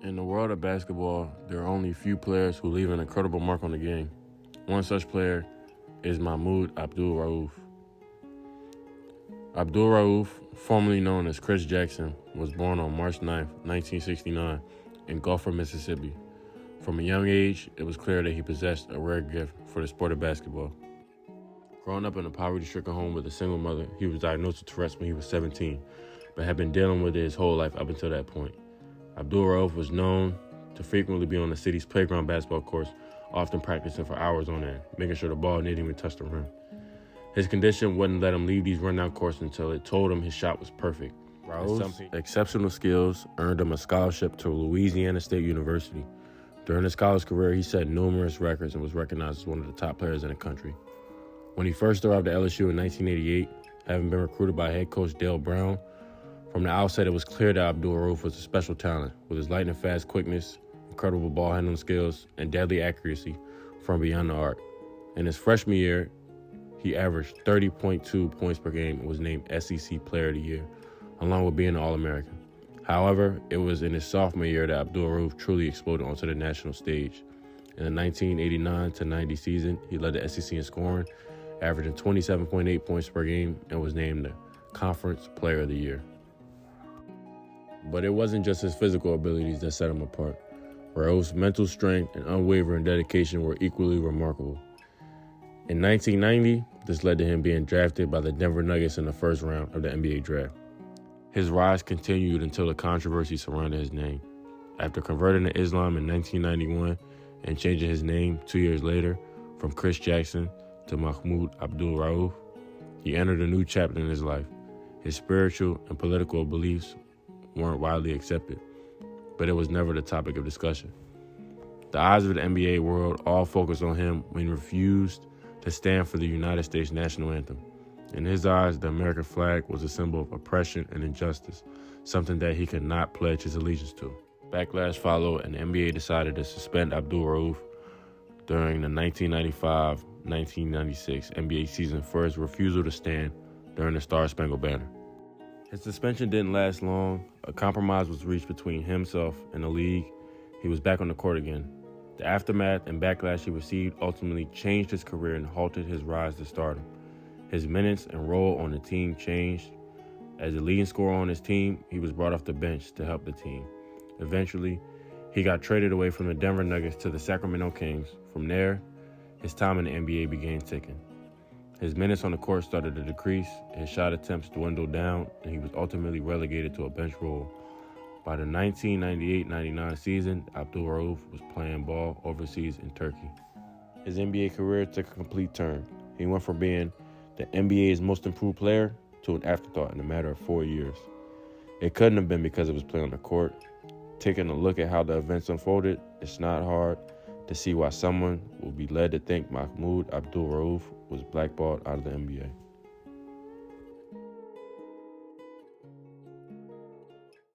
In the world of basketball, there are only a few players who leave an incredible mark on the game. One such player is Mahmoud Abdul-Rauf. Abdul-Rauf, formerly known as Chris Jackson, was born on March 9, 1969, in Gulfport, Mississippi. From a young age, it was clear that he possessed a rare gift for the sport of basketball. Growing up in a poverty-stricken home with a single mother, he was diagnosed with Tourette's when he was 17, but had been dealing with it his whole life up until that point. Abdul-Rauf was known to frequently be on the city's playground basketball courts, often practicing for hours on end, making sure the ball didn't even touch the rim. His condition wouldn't let him leave these rundown courts until it told him his shot was perfect. Rauf's exceptional skills earned him a scholarship to Louisiana State University. During his college career, he set numerous records and was recognized as one of the top players in the country. When he first arrived at LSU in 1988, having been recruited by head coach Dale Brown, from the outset it was clear that Abdul-Rauf was a special talent, with his lightning-fast quickness, incredible ball handling skills, and deadly accuracy from beyond the arc. In his freshman year, he averaged 30.2 points per game and was named SEC Player of the Year, along with being an All-American. However, it was in his sophomore year that Abdul-Rauf truly exploded onto the national stage. In the 1989-90 season, he led the SEC in scoring, averaging 27.8 points per game, and was named the Conference Player of the Year. But it wasn't just his physical abilities that set him apart. Rauf's mental strength and unwavering dedication were equally remarkable. In 1990, this led to him being drafted by the Denver Nuggets in the first round of the NBA draft. His rise continued until the controversy surrounded his name. After converting to Islam in 1991 and changing his name 2 years later from Chris Jackson to Mahmoud Abdul-Rauf, he entered a new chapter in his life. His spiritual and political beliefs weren't widely accepted, but it was never the topic of discussion. The eyes of the NBA world all focused on him when he refused to stand for the United States national anthem. In his eyes, the American flag was a symbol of oppression and injustice, something that he could not pledge his allegiance to. Backlash followed, and the NBA decided to suspend Abdul-Rauf during the 1995-1996 NBA season for his refusal to stand during the Star-Spangled Banner. His suspension didn't last long. A compromise was reached between himself and the league. He was back on the court again. The aftermath and backlash he received ultimately changed his career and halted his rise to stardom. His minutes and role on the team changed. As the leading scorer on his team, he was brought off the bench to help the team. Eventually, he got traded away from the Denver Nuggets to the Sacramento Kings. From there, his time in the NBA began ticking. His minutes on the court started to decrease, his shot attempts dwindled down, and he was ultimately relegated to a bench role. By the 1998-99 season, Abdul-Rauf was playing ball overseas in Turkey. His NBA career took a complete turn. He went from being the NBA's most improved player to an afterthought in a matter of 4 years. It couldn't have been because of his play on the court. Taking a look at how the events unfolded, it's not hard to see why someone will be led to think Mahmoud Abdul-Rauf was blackballed out of the NBA.